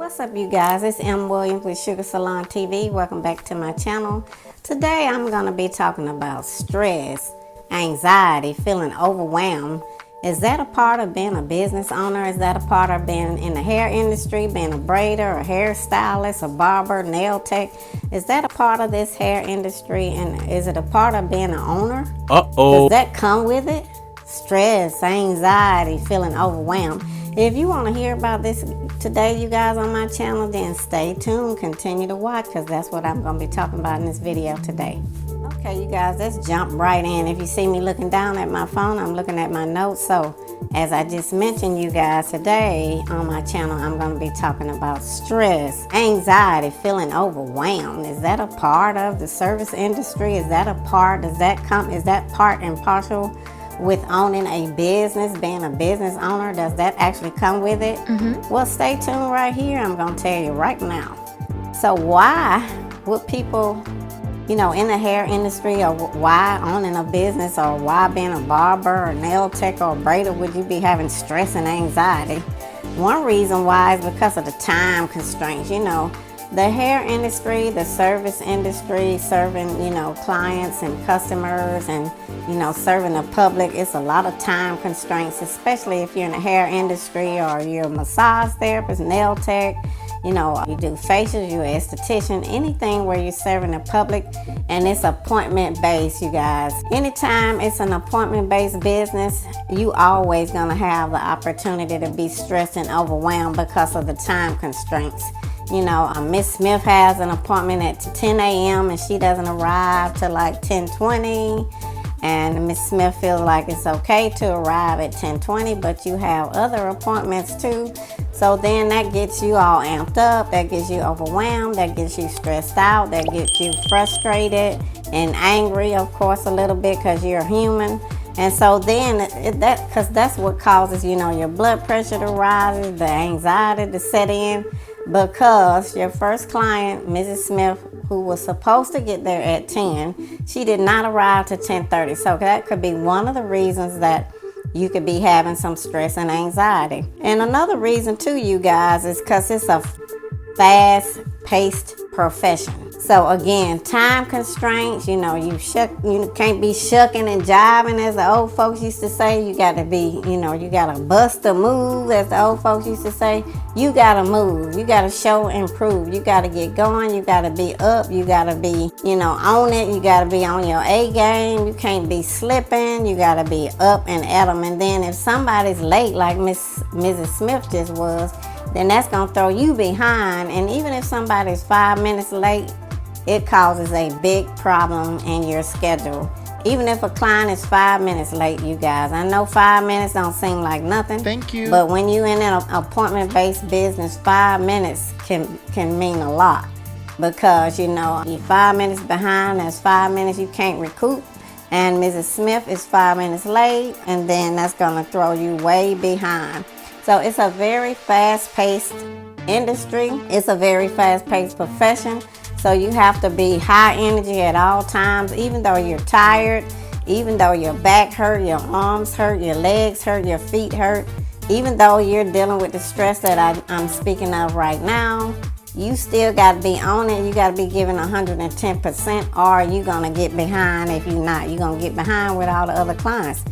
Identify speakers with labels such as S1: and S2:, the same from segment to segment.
S1: What's up, you guys? It's M. Williams with Sugar Salon TV. Welcome back to my channel. Today I'm going to be talking about stress, anxiety, feeling overwhelmed. Is that a part of being a business owner? Is that a part of being in the hair industry, being a braider, a hairstylist, a barber, nail tech? Is that a part of this hair industry, and is it a part of being an owner? Does that come with it? Stress, anxiety, feeling overwhelmed. If you want to hear about this today, you guys, on my channel, then stay tuned, continue to watch, because that's what I'm going to be talking about in this video today. Okay, you guys, let's jump right in. If you see me looking down at my phone, I'm looking at my notes. So as I just mentioned, you guys, today on my channel, I'm going to be talking about stress, anxiety, feeling overwhelmed. Is that a part of the service industry? Is that a part, is that part and parcel with owning a business, being a business owner? Does that actually come with it? Well, stay tuned right here. I'm going to tell you right now. So why would people, in the hair industry, or why owning a business, or why being a barber or nail tech or braider would you be having stress and anxiety? One reason why is because of the time constraints. The hair industry, the service industry, serving, clients and customers, and, serving the public, it's a lot of time constraints, especially if you're in the hair industry or you're a massage therapist, nail tech, you do facials, you're an esthetician, anything where you're serving the public, and it's appointment based, you guys. Anytime it's an appointment based business, you always gonna have the opportunity to be stressed and overwhelmed because of the time constraints. Miss Smith has an appointment at 10 a.m. and she doesn't arrive till like 10:20. And Miss Smith feels like it's okay to arrive at 10:20, but you have other appointments too. So then that gets you all amped up, that gets you overwhelmed, that gets you stressed out, that gets you frustrated and angry, of course, a little bit, because you're human. And so then because that's what causes, your blood pressure to rise, the anxiety to set in, because your first client, Mrs. Smith, who was supposed to get there at 10, she did not arrive to 10:30. So that could be one of the reasons that you could be having some stress and anxiety. And another reason too, you guys, is because it's a fast-paced profession. So again, time constraints, you can't be shucking and jiving, as the old folks used to say. You got to be, you got to bust a move, as the old folks used to say. You got to move. You got to show and prove. You got to get going. You got to be up. You got to be, on it. You got to be on your A game. You can't be slipping. You got to be up and at them. And then if somebody's late, like Mrs. Smith just was, then that's going to throw you behind. And even if somebody's 5 minutes late, it causes a big problem in your schedule. Even if a client is 5 minutes late, you guys. I know 5 minutes don't seem like nothing.
S2: Thank you.
S1: But when you're in an appointment-based business, 5 minutes can mean a lot. Because, you're 5 minutes behind, that's 5 minutes you can't recoup. And Mrs. Smith is 5 minutes late, and then that's going to throw you way behind. So it's a very fast-paced industry. It's a very fast-paced profession. So you have to be high energy at all times, even though you're tired, even though your back hurt, your arms hurt, your legs hurt, your feet hurt, even though you're dealing with the stress that I'm speaking of right now, you still got to be on it. You got to be giving 110%, or you're going to get behind. If you're not, you're going to get behind with all the other clients.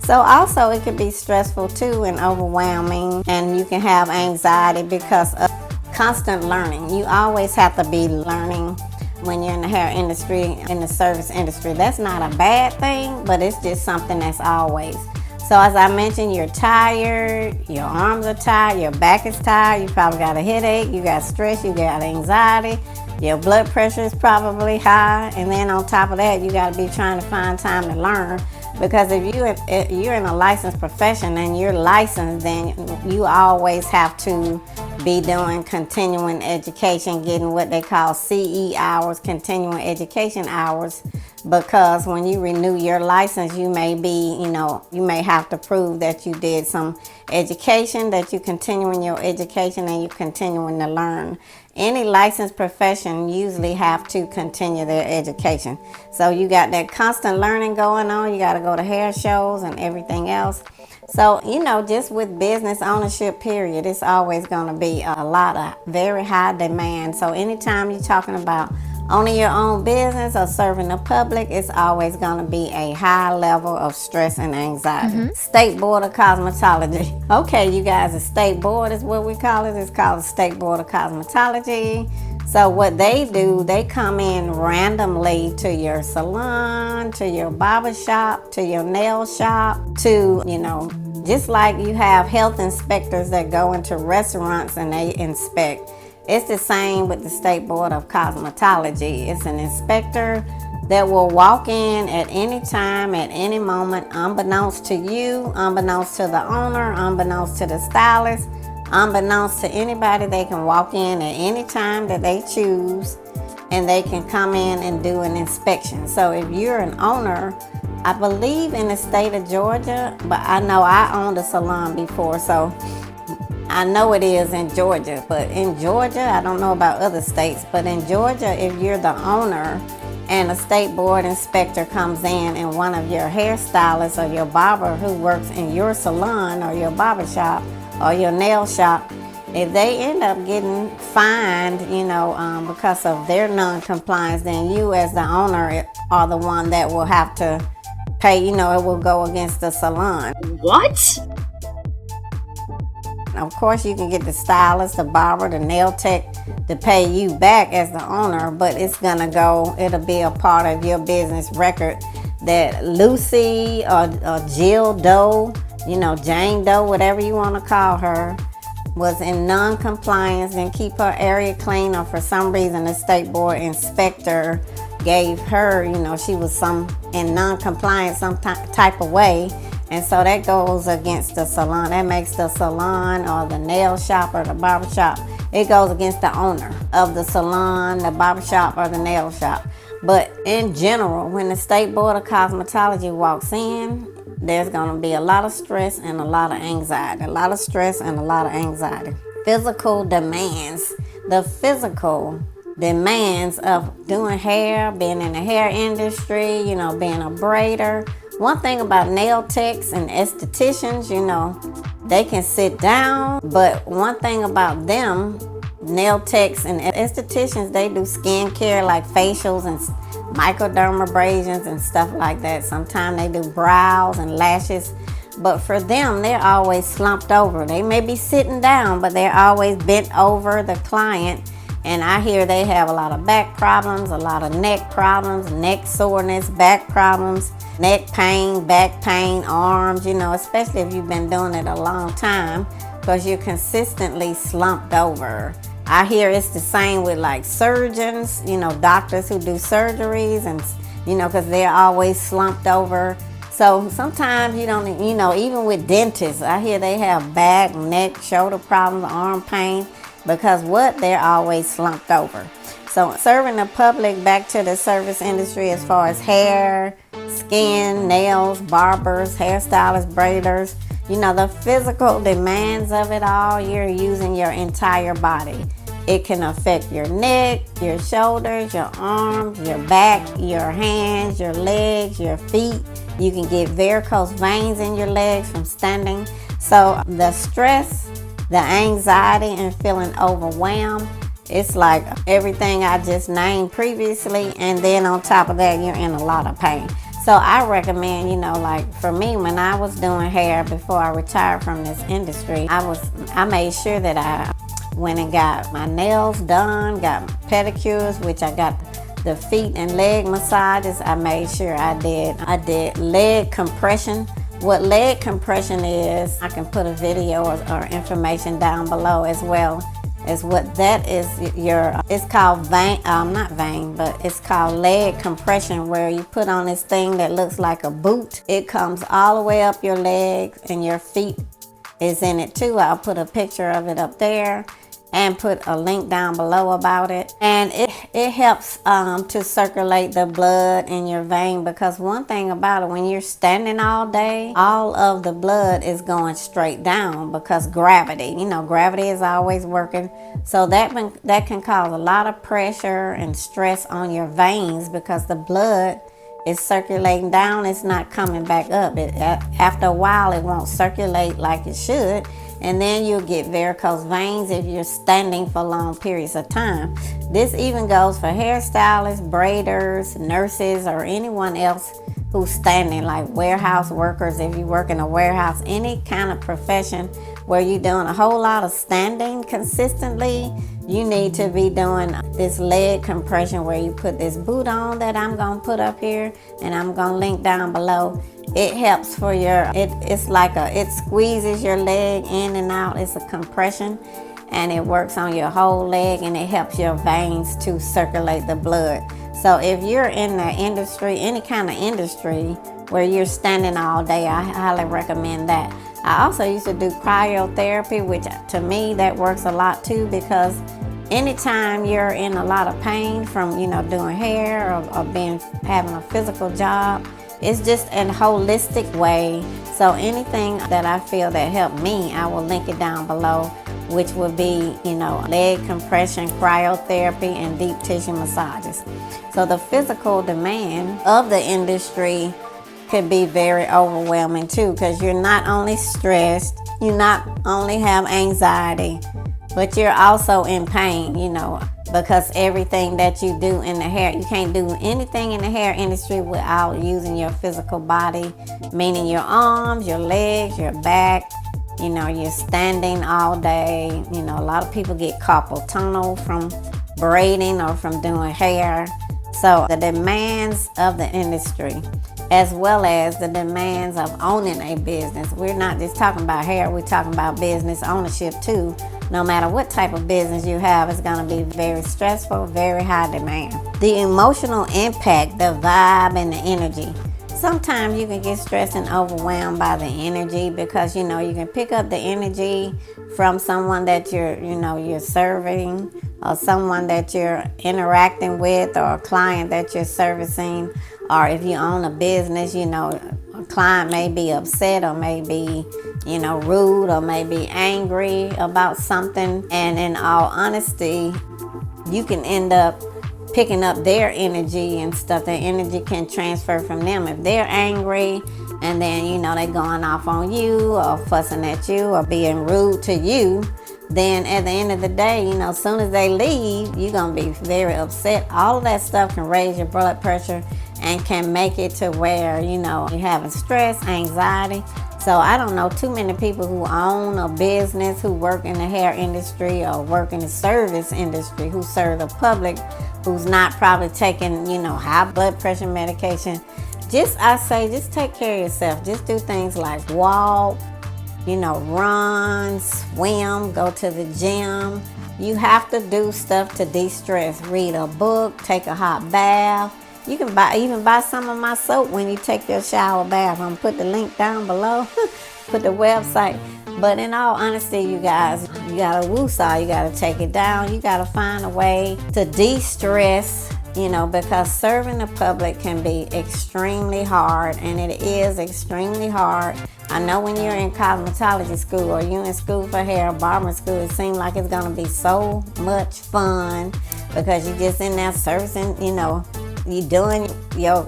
S1: So also it can be stressful too and overwhelming, and you can have anxiety because of constant learning. You always have to be learning when you're in the hair industry, in the service industry. That's not a bad thing, but it's just something that's always. So as I mentioned, you're tired, your arms are tired, your back is tired, you probably got a headache, you got stress, you got anxiety, your blood pressure is probably high, and then on top of that, you got to be trying to find time to learn. Because if you're in a licensed profession and you're licensed, then you always have to be doing continuing education, getting what they call CE hours, continuing education hours, because when you renew your license, you may be, you may have to prove that you did some education, that you continuing your education and you continuing to learn. Any licensed profession usually have to continue their education. So you got that constant learning going on. You got to go to hair shows and everything else. So, just with business ownership, period, it's always going to be a lot of very high demand. So anytime you're talking about owning your own business or serving the public, it's always going to be a high level of stress and anxiety. State Board of Cosmetology. Okay, you guys, the State Board is what we call it. It's called the State Board of Cosmetology. So what they do, they come in randomly to your salon, to your barber shop, to your nail shop, to, just like you have health inspectors that go into restaurants and they inspect. It's the same with the State Board of Cosmetology. It's an inspector that will walk in at any time, at any moment, unbeknownst to you, unbeknownst to the owner, unbeknownst to the stylist, unbeknownst to anybody. They can walk in at any time that they choose, and they can come in and do an inspection. So if you're an owner, I believe in the state of Georgia, but I know I owned a salon before, so I know it is in Georgia. But in Georgia, I don't know about other states, but in Georgia, if you're the owner and a state board inspector comes in and one of your hairstylists or your barber who works in your salon or your barber shop or your nail shop, if they end up getting fined, because of their non-compliance, then you as the owner are the one that will have to pay, it will go against the salon.
S2: What?
S1: Of course, you can get the stylist, the barber, the nail tech to pay you back as the owner, but it'll be a part of your business record that Lucy or Jill Doe, Jane Doe, whatever you want to call her, was in non-compliance and keep her area clean, or for some reason the state board inspector gave her, she was in non-compliance some type of way, and so that goes against the salon. That makes the salon or the nail shop or the barber shop, it goes against the owner of the salon, the barber shop, or the nail shop. But in general, when the State Board of Cosmetology walks in, there's going to be a lot of stress and a lot of anxiety. A lot of stress and a lot of anxiety. Physical demands. The physical demands of doing hair, being in the hair industry, being a braider. One thing about nail techs and estheticians, they can sit down, but one thing about them, nail techs and estheticians, they do skincare like facials and microdermabrasions and stuff like that. Sometimes they do brows and lashes, but for them, they're always slumped over. They may be sitting down, but they're always bent over the client. And I hear they have a lot of back problems, a lot of neck problems, neck soreness, back problems, neck pain, back pain, arms, especially if you've been doing it a long time, because you're consistently slumped over. I hear it's the same with like surgeons, doctors who do surgeries, and, because they're always slumped over. So sometimes you don't, even with dentists, I hear they have back, neck, shoulder problems, arm pain, because they're always slumped over. So serving the public, back to the service industry as far as hair, skin, nails, barbers, hairstylists, braiders, the physical demands of it all, you're using your entire body. It can affect your neck, your shoulders, your arms, your back, your hands, your legs, your feet. You can get varicose veins in your legs from standing. So the stress, the anxiety, and feeling overwhelmed, it's like everything I just named previously, and then on top of that, you're in a lot of pain. So I recommend, like for me, when I was doing hair before I retired from this industry, I made sure that I went and got my nails done, got pedicures, which I got the feet and leg massages. I made sure I did leg compression. What leg compression is, I can put a video or information down below as well as what that is. It's called it's called leg compression, where you put on this thing that looks like a boot. It comes all the way up your legs, and your feet is in it too. I'll put a picture of it up there and put a link down below about it. And it helps to circulate the blood in your vein, because one thing about it, when you're standing all day, all of the blood is going straight down because gravity, gravity is always working. So that can cause a lot of pressure and stress on your veins, because the blood it's circulating down, it's not coming back up. After a while, it won't circulate like it should, and then you'll get varicose veins if you're standing for long periods of time. This even goes for hairstylists, braiders, nurses, or anyone else who's standing, like warehouse workers. If you work in a warehouse, any kind of profession where you're doing a whole lot of standing consistently, you need to be doing this leg compression, where you put this boot on that I'm going to put up here, and I'm going to link down below. It helps for it squeezes your leg in and out. It's a compression, and it works on your whole leg, and it helps your veins to circulate the blood. So if you're in the industry, any kind of industry where you're standing all day, I highly recommend that. I also used to do cryotherapy, which to me that works a lot too, because anytime you're in a lot of pain from doing hair or having a physical job, it's just a holistic way. So anything that I feel that helped me, I will link it down below, which would be leg compression, cryotherapy, and deep tissue massages. So the physical demand of the industry could be very overwhelming too, because you're not only stressed, you not only have anxiety, but you're also in pain, because everything that you do in the hair, you can't do anything in the hair industry without using your physical body, meaning your arms, your legs, your back. You're standing all day. A lot of people get carpal tunnel from braiding or from doing hair. So the demands of the industry, as well as the demands of owning a business. We're not just talking about hair, we're talking about business ownership too. No matter what type of business you have, it's going to be very stressful, very high demand. The emotional impact, the vibe, and the energy. Sometimes you can get stressed and overwhelmed by the energy, because you can pick up the energy from someone that you're serving, or someone that you're interacting with, or a client that you're servicing. Or if you own a business, a client may be upset, or may be rude, or may be angry about something, and in all honesty, you can end up picking up their energy and stuff. Their energy can transfer from them. If they're angry and then they're going off on you, or fussing at you, or being rude to you, then at the end of the day, as soon as they leave, you're going to be very upset. All of that stuff can raise your blood pressure and can make it to where you're having stress, anxiety. So I don't know too many people who own a business, who work in the hair industry or work in the service industry, who serve the public, who's not probably taking, high blood pressure medication. I say take care of yourself. Just do things like walk, run, swim, go to the gym. You have to do stuff to de-stress. Read a book, take a hot bath. You can buy some of my soap when you take your shower bath. I'm gonna put the link down below, put the website. But in all honesty, you guys, you gotta woosah, you gotta take it down. You gotta find a way to de-stress, because serving the public can be extremely hard, and it is extremely hard. I know when you're in cosmetology school, or you're in school for hair, barber school, it seems like it's gonna be so much fun, because you're just in there servicing, you're doing your,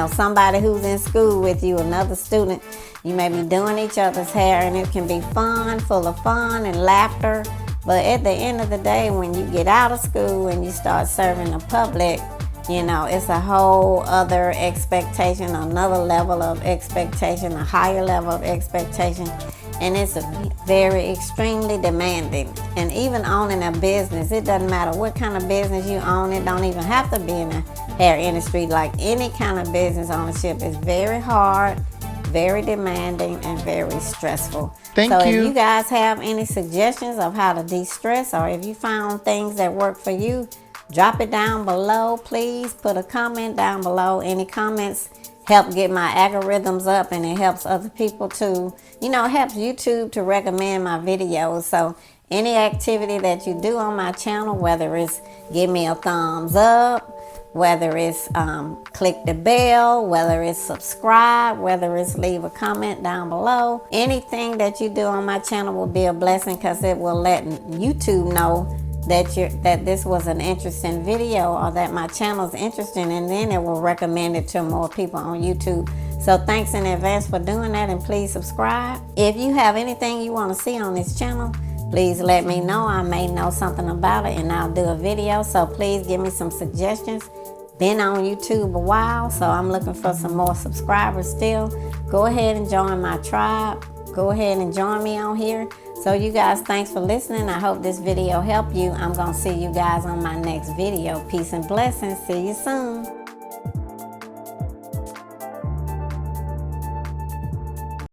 S1: somebody who's in school with you, another student. You may be doing each other's hair, and it can be fun, full of fun and laughter. But at the end of the day, when you get out of school and you start serving the public, it's a whole other expectation, another level of expectation, a higher level of expectation. And it's very extremely demanding. And even owning a business, it doesn't matter what kind of business you own. It don't even have to be in the hair industry. Like any kind of business ownership is very hard, very demanding, and very stressful.
S2: Thank you.
S1: So if you guys have any suggestions of how to de-stress, or if you found things that work for you, drop it down below. Please put a comment down below. Any comments help get my algorithms up, and it helps other people to, it helps YouTube to recommend my videos. So any activity that you do on my channel, whether it's give me a thumbs up, whether it's click the bell, whether it's subscribe, whether it's leave a comment down below, anything that you do on my channel will be a blessing, because it will let YouTube know that this was an interesting video, or that my channel is interesting, and then it will recommend it to more people on YouTube. So thanks in advance for doing that, and please subscribe. If you have anything you want to see on this channel, please let me know. I may know something about it and I'll do a video. So please give me some suggestions. Been on YouTube a while, so I'm looking for some more subscribers still. Go ahead and join my tribe. Go ahead and join me on here. So you guys, thanks for listening. I hope this video helped you. I'm going to see you guys on my next video. Peace and blessings. See you soon.